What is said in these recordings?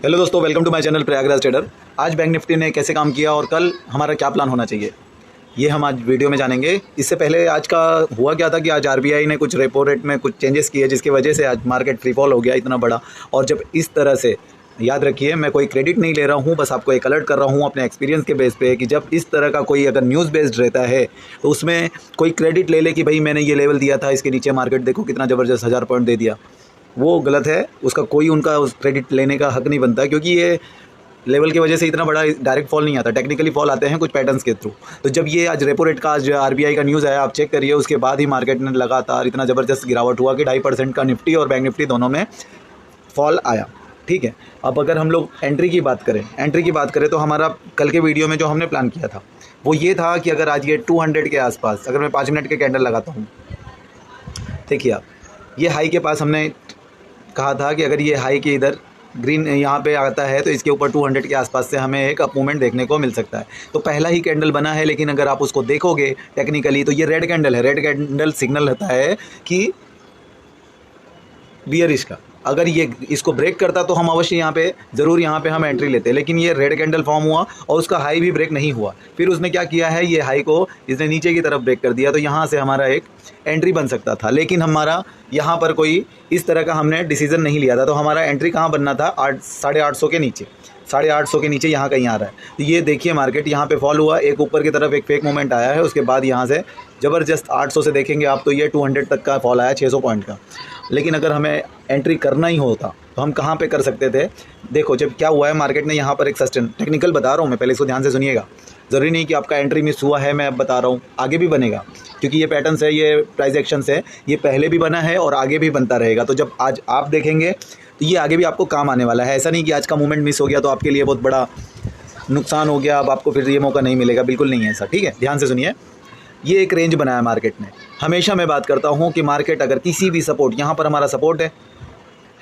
Hello दोस्तों, welcome to my channel Prayagraj trader. आज bank Nifty ने कैसे काम किया और कल हमारा क्या प्लान होना चाहिए, ये हम आज वीडियो में जानेंगे। इससे पहले आज का हुआ क्या था कि आज आरबीआई ने कुछ रेपो रेट में कुछ चेंजेस किए, जिसकी वजह से आज मार्केट फ्री फॉल हो गया इतना बड़ा। और जब इस तरह से, याद रखिए मैं कोई क्रेडिट नहीं ले रहा हूँ, बस आपको एक अलर्ट कर रहा हूँ अपने एक्सपीरियंस के बेस पे कि जब इस तरह का कोई अगर न्यूज़ बेस्ड रहता है तो उसमें कोई क्रेडिट ले ले कि भाई मैंने ये लेवल दिया था, इसके नीचे मार्केट देखो कितना ज़बरदस्त 1000 पॉइंट दे दिया, वो गलत है। उसका कोई उनका उस क्रेडिट लेने का हक नहीं बनता, क्योंकि ये लेवल की वजह से इतना बड़ा डायरेक्ट फॉल नहीं आता, टेक्निकली फॉल आते हैं कुछ पैटर्न्स के थ्रू। तो जब ये आज रेपो रेट का आज आरबीआई का न्यूज़ आया, आप चेक करिए, उसके बाद ही मार्केट में लगातार इतना ज़बरदस्त गिरावट हुआ कि 2.5% का निफ्टी और बैंक निफ्टी दोनों में फॉल आया। ठीक है, अब अगर हम लोग एंट्री की बात करें तो हमारा कल के वीडियो में जो हमने प्लान किया था वो ये था कि अगर आज ये 200 के आसपास, अगर मैं 5 मिनट के कैंडल लगाता हूँ, देखिए आप, ये हाई के पास हमने कहा था कि अगर ये हाई के इधर ग्रीन यहाँ पे आता है तो इसके ऊपर 200 के आसपास से हमें एक अप मूवमेंट देखने को मिल सकता है। तो पहला ही कैंडल बना है, लेकिन अगर आप उसको देखोगे टेक्निकली तो ये रेड कैंडल है। रेड कैंडल सिग्नल रहता है कि बियरिश का। अगर ये इसको ब्रेक करता तो हम अवश्य यहाँ पे ज़रूर यहाँ पे हम एंट्री लेते, लेकिन ये रेड कैंडल फॉर्म हुआ और उसका हाई भी ब्रेक नहीं हुआ। फिर उसने क्या किया है, ये हाई को इसने नीचे की तरफ ब्रेक कर दिया, तो यहाँ से हमारा एक एंट्री बन सकता था, लेकिन हमारा यहाँ पर कोई इस तरह का हमने डिसीजन नहीं लिया था। तो हमारा एंट्री कहाँ बनना था, 850 के नीचे, 850 के नीचे यहाँ कहीं आ रहा है। तो ये देखिए मार्केट यहाँ पे फॉल हुआ, एक ऊपर की तरफ एक फेक मूवमेंट आया है, उसके बाद यहाँ से ज़बरदस्त 800 से देखेंगे आप तो ये 200 तक का फॉल आया, 600 पॉइंट का। लेकिन अगर हमें एंट्री करना ही होता तो हम कहाँ पे कर सकते थे। देखो जब क्या हुआ है, मार्केट ने यहाँ पर एक सस्टेन, टेक्निकल बता रहा हूँ मैं, पहले इसको ध्यान से सुनिएगा। ज़रूरी नहीं कि आपका एंट्री मिस हुआ है, मैं अब बता रहा हूँ, आगे भी बनेगा, क्योंकि ये पैटर्न्स है, ये प्राइस एक्शंस है, ये पहले भी बना है और आगे भी बनता रहेगा। तो जब आज आप देखेंगे तो ये आगे भी आपको काम आने वाला है। ऐसा नहीं कि आज का मूवमेंट मिस हो गया तो आपके लिए बहुत बड़ा नुकसान हो गया, अब आपको फिर ये मौका नहीं मिलेगा, बिल्कुल नहीं है ऐसा। ठीक है, ध्यान से सुनिए। ये एक रेंज बनाया मार्केट ने। हमेशा मैं बात करता हूँ कि मार्केट अगर किसी भी सपोर्ट, यहाँ पर हमारा सपोर्ट है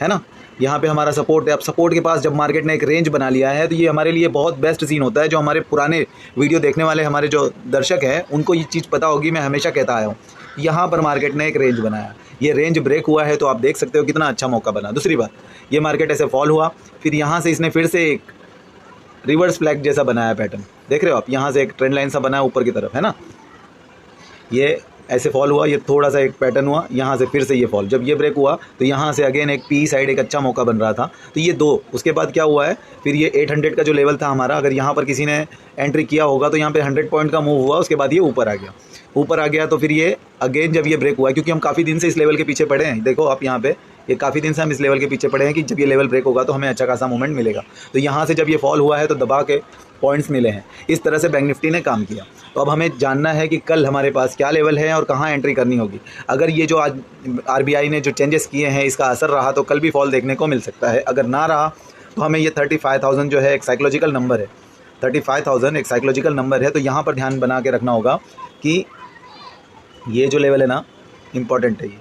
ना, यहाँ पे हमारा सपोर्ट है। अब सपोर्ट के पास जब मार्केट ने एक रेंज बना लिया है तो ये हमारे लिए बहुत बेस्ट सीन होता है। जो हमारे पुराने वीडियो देखने वाले हमारे जो दर्शक हैं उनको ये चीज़ पता होगी, मैं हमेशा कहता आया हूँ, यहाँ पर मार्केट ने एक रेंज बनाया, ये रेंज ब्रेक हुआ है तो आप देख सकते हो कितना अच्छा मौका बना। दूसरी बात, ये मार्केट ऐसे फॉल हुआ, फिर यहाँ से इसने फिर से एक रिवर्स फ्लैग जैसा बनाया पैटर्न, देख रहे हो आप, यहाँ से एक ट्रेंड लाइन सा बनाया ऊपर की तरफ, है ना, ये ऐसे फॉल हुआ, ये थोड़ा सा एक पैटर्न हुआ, यहाँ से फिर से ये फॉल, जब ये ब्रेक हुआ तो यहाँ से अगेन एक पी साइड एक अच्छा मौका बन रहा था। तो ये दो, उसके बाद क्या हुआ है, फिर ये 800 का जो लेवल था हमारा, अगर यहाँ पर किसी ने एंट्री किया होगा तो यहाँ पे 100 पॉइंट का मूव हुआ, उसके बाद ये ऊपर आ गया। तो फिर ये अगेन जब ये ब्रेक हुआ, क्योंकि हम काफ़ी दिन से इस लेवल के पीछे पड़े हैं, देखो आप यहाँ पे, ये काफ़ी दिन से हम इस लेवल के पीछे पड़े हैं कि जब ये लेवल ब्रेक होगा तो हमें अच्छा खासा मूवमेंट मिलेगा। तो यहाँ से जब ये फॉल हुआ है तो दबा के पॉइंट्स मिले हैं, इस तरह से बैंक निफ्टी ने काम किया। तो अब हमें जानना है कि कल हमारे पास क्या लेवल है और कहाँ एंट्री करनी होगी। अगर ये जो आज आरबीआई ने जो चेंजेस किए हैं इसका असर रहा तो कल भी फॉल देखने को मिल सकता है, अगर ना रहा तो हमें ये 35,000 जो है एक साइकोलॉजिकल नंबर है, 35,000 एक साइकोलॉजिकल नंबर है। तो यहाँ पर ध्यान बना के रखना होगा कि ये जो लेवल है ना, इम्पॉर्टेंट है। ये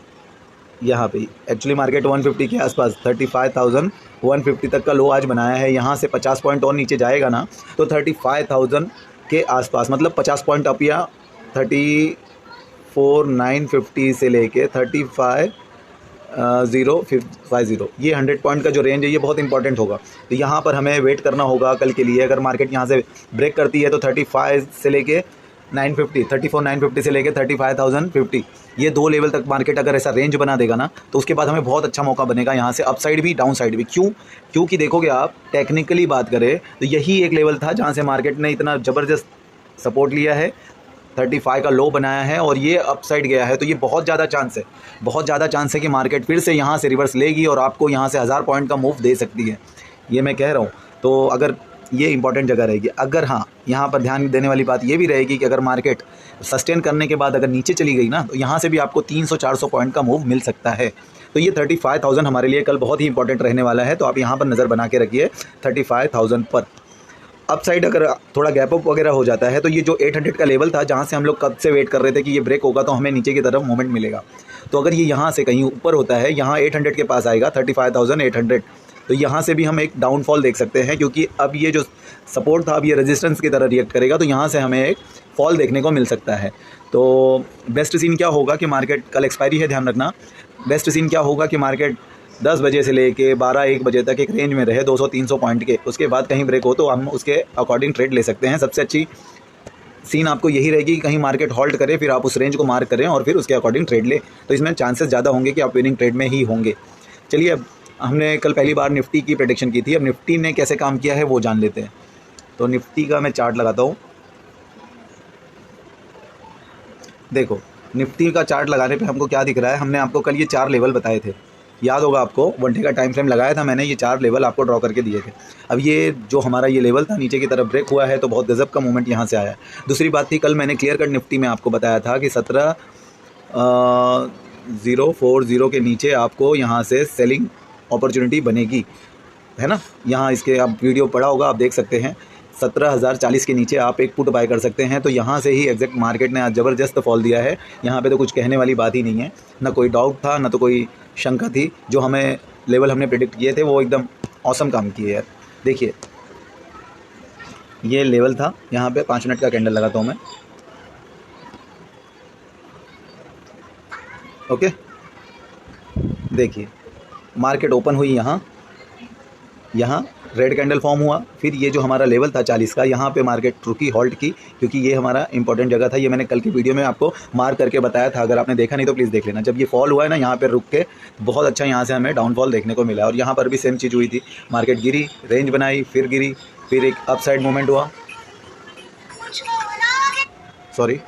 यहाँ पे एक्चुअली मार्केट 150 के आसपास, 35,150 तक का लो आज बनाया है। यहाँ से 50 पॉइंट और नीचे जाएगा ना तो 35,000 के आसपास, मतलब 50 पॉइंट अप, या 34,950 से लेके 35,050, ये 100 पॉइंट का जो रेंज है ये बहुत इंपॉर्टेंट होगा। तो यहाँ पर हमें वेट करना होगा कल के लिए। अगर मार्केट यहाँ से ब्रेक करती है तो 35 से लेके 950, 34,950 से लेके 35,050, ये दो लेवल तक मार्केट अगर ऐसा रेंज बना देगा ना तो उसके बाद हमें बहुत अच्छा मौका बनेगा यहाँ से अपसाइड भी डाउन साइड भी। क्योंकि देखोगे आप टेक्निकली बात करें तो यही एक लेवल था जहाँ से मार्केट ने इतना ज़बरदस्त सपोर्ट लिया है, 35 का लो बनाया है और ये अपसाइड गया है। तो ये बहुत ज़्यादा चांस है कि मार्केट फिर से यहाँ से रिवर्स लेगी और आपको यहाँ से 1000 पॉइंट का मूव दे सकती है, ये मैं कह रहा हूँ। तो अगर ये इंपॉर्टेंट जगह रहेगी। अगर हाँ, यहाँ पर ध्यान देने वाली बात ये भी रहेगी कि अगर मार्केट सस्टेन करने के बाद अगर नीचे चली गई ना तो यहाँ से भी आपको 300-400 पॉइंट का मूव मिल सकता है। तो ये 35,000 हमारे लिए कल बहुत ही इंपॉर्टेंट रहने वाला है। तो आप यहाँ पर नज़र बना के रखिए 35,000 पर। अपसाइड अगर थोड़ा गैप अप वगैरह हो जाता है तो ये जो 800 का लेवल था, जहाँ से हम लोग कब से वेट कर रहे थे कि ये ब्रेक होगा तो हमें नीचे की तरफ मूवमेंट मिलेगा, तो अगर ये यहाँ से कहीं ऊपर होता है, यहाँ 800 के पास आएगा, 35,800, तो यहाँ से भी हम एक डाउनफॉल देख सकते हैं, क्योंकि अब ये जो सपोर्ट था अब ये रेजिस्टेंस की तरह रिएक्ट करेगा, तो यहाँ से हमें एक फॉल देखने को मिल सकता है। तो बेस्ट सीन क्या होगा कि मार्केट, कल एक्सपायरी है ध्यान रखना, बेस्ट सीन क्या होगा कि मार्केट 10 बजे से लेके 12-1 बजे तक एक रेंज में रहे 200-300 पॉइंट के, उसके बाद कहीं ब्रेक हो तो हम उसके अकॉर्डिंग ट्रेड ले सकते हैं। सबसे अच्छी सीन आपको यही रहेगी कि कहीं मार्केट हॉल्ट करे, फिर आप उस रेंज को मार्क करें और फिर उसके अकॉर्डिंग ट्रेड ले, तो इसमें चांसेस ज़्यादा होंगे कि आप विनिंग ट्रेड में ही होंगे। चलिए, अब हमने कल पहली बार निफ्टी की प्रेडिक्शन की थी, अब निफ्टी ने कैसे काम किया है वो जान लेते हैं। तो निफ्टी का मैं चार्ट लगाता हूँ। देखो, निफ्टी का चार्ट लगाने पे हमको क्या दिख रहा है, हमने आपको कल ये 4 लेवल बताए थे, याद होगा आपको, 1 डे का टाइम फ्रेम लगाया था मैंने, ये 4 लेवल आपको ड्रॉ करके दिए थे। अब ये जो हमारा ये लेवल था नीचे की तरफ ब्रेक हुआ है तो बहुत गजब का मूवमेंट यहाँ से आया है। दूसरी बात थी, कल मैंने क्लियर कट निफ्टी में आपको बताया था कि 17,040 के नीचे आपको यहाँ से सेलिंग अपॉर्चुनिटी बनेगी, है ना। यहाँ इसके आप वीडियो पढ़ा होगा, आप देख सकते हैं 17,040 के नीचे आप एक पुट बाय कर सकते हैं। तो यहाँ से ही एग्जैक्ट मार्केट ने आज ज़बरदस्त फॉल दिया है। यहाँ पे तो कुछ कहने वाली बात ही नहीं है, ना कोई डाउट था ना तो कोई शंका थी। जो हमें लेवल हमने प्रेडिक्ट किए थे वो एकदम औसम काम किए यार। देखिए, ये लेवल था, यहाँ पे 5 मिनट का कैंडल लगाता हूँ मैं। ओके, देखिए मार्केट ओपन हुई, यहाँ रेड कैंडल फॉर्म हुआ, फिर ये जो हमारा लेवल था 40 का, यहाँ पे मार्केट रुकी, हॉल्ट की, क्योंकि ये हमारा इंपॉर्टेंट जगह था। ये मैंने कल की वीडियो में आपको मार्क करके बताया था, अगर आपने देखा नहीं तो प्लीज़ देख लेना। जब ये फॉल हुआ है ना, यहाँ पे रुक के बहुत अच्छा यहाँ से हमें डाउनफॉल देखने को मिला। और यहाँ पर भी सेम चीज़ हुई थी, मार्केट गिरी, रेंज बनाई, फिर गिरी, फिर एक अपसाइड मूवमेंट हुआ, सॉरी।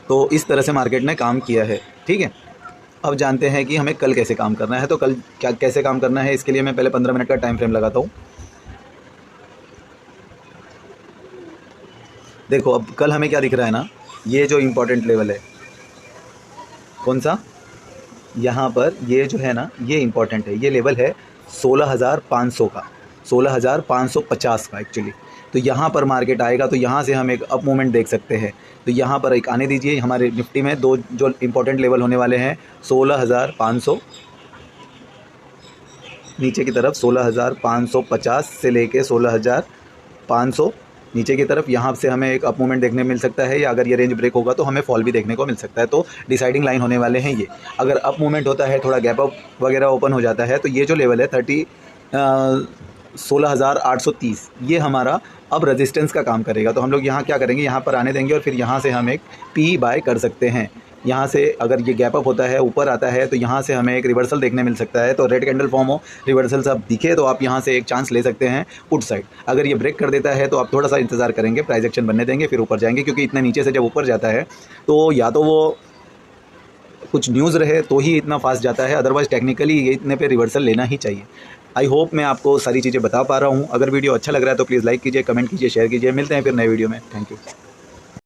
तो इस तरह से मार्केट ने काम किया है, ठीक है। अब जानते हैं कि हमें कल कैसे काम करना है। तो कल क्या कैसे काम करना है, इसके लिए मैं पहले 15 मिनट का टाइम फ्रेम लगाता हूँ। देखो, अब कल हमें क्या दिख रहा है ना, ये जो इम्पोर्टेंट लेवल है, कौन सा, यहाँ पर ये जो है ना, ये इम्पोर्टेंट है। ये लेवल है 16,500 का, 16,550 का एक्चुअली। तो यहाँ पर मार्केट आएगा तो यहाँ से हम एक अप मूवमेंट देख सकते हैं। तो यहाँ पर एक आने दीजिए। हमारे निफ्टी में 2 जो इम्पोर्टेंट लेवल होने वाले हैं, 16,500 नीचे की तरफ, 16,550 से लेके 16,500 नीचे की तरफ। यहाँ से हमें एक अप मूवमेंट देखने मिल सकता है, या अगर ये रेंज ब्रेक होगा तो हमें फॉल भी देखने को मिल सकता है। तो डिसाइडिंग लाइन होने वाले हैं ये। अगर अप मूवमेंट होता है, थोड़ा गैप अप वगैरह ओपन हो जाता है, तो ये जो लेवल है 16,830, ये हमारा अब रेजिस्टेंस का काम करेगा। तो हम लोग यहाँ क्या करेंगे, यहाँ पर आने देंगे और फिर यहाँ से हम एक पी बाय कर सकते हैं। यहाँ से अगर ये गैप अप होता है, ऊपर आता है, तो यहाँ से हमें एक रिवर्सल देखने मिल सकता है। तो रेड कैंडल फॉर्म हो, रिवर्सल सब दिखे तो आप यहाँ से एक चांस ले सकते हैं पुट साइड। अगर ये ब्रेक कर देता है तो आप थोड़ा सा इंतज़ार करेंगे, प्राइस एक्शन बनने देंगे, फिर ऊपर जाएंगे, क्योंकि इतने नीचे से जब ऊपर जाता है तो या तो वो कुछ न्यूज़ रहे तो ही इतना फास्ट जाता है, अदरवाइज़ टेक्निकली ये इतने पे रिवर्सल लेना ही चाहिए। आई होप मैं आपको सारी चीज़ें बता पा रहा हूँ। अगर वीडियो अच्छा लग रहा है तो प्लीज़ लाइक कीजिए, कमेंट कीजिए, शेयर कीजिए। मिलते हैं फिर नए वीडियो में। Thank you.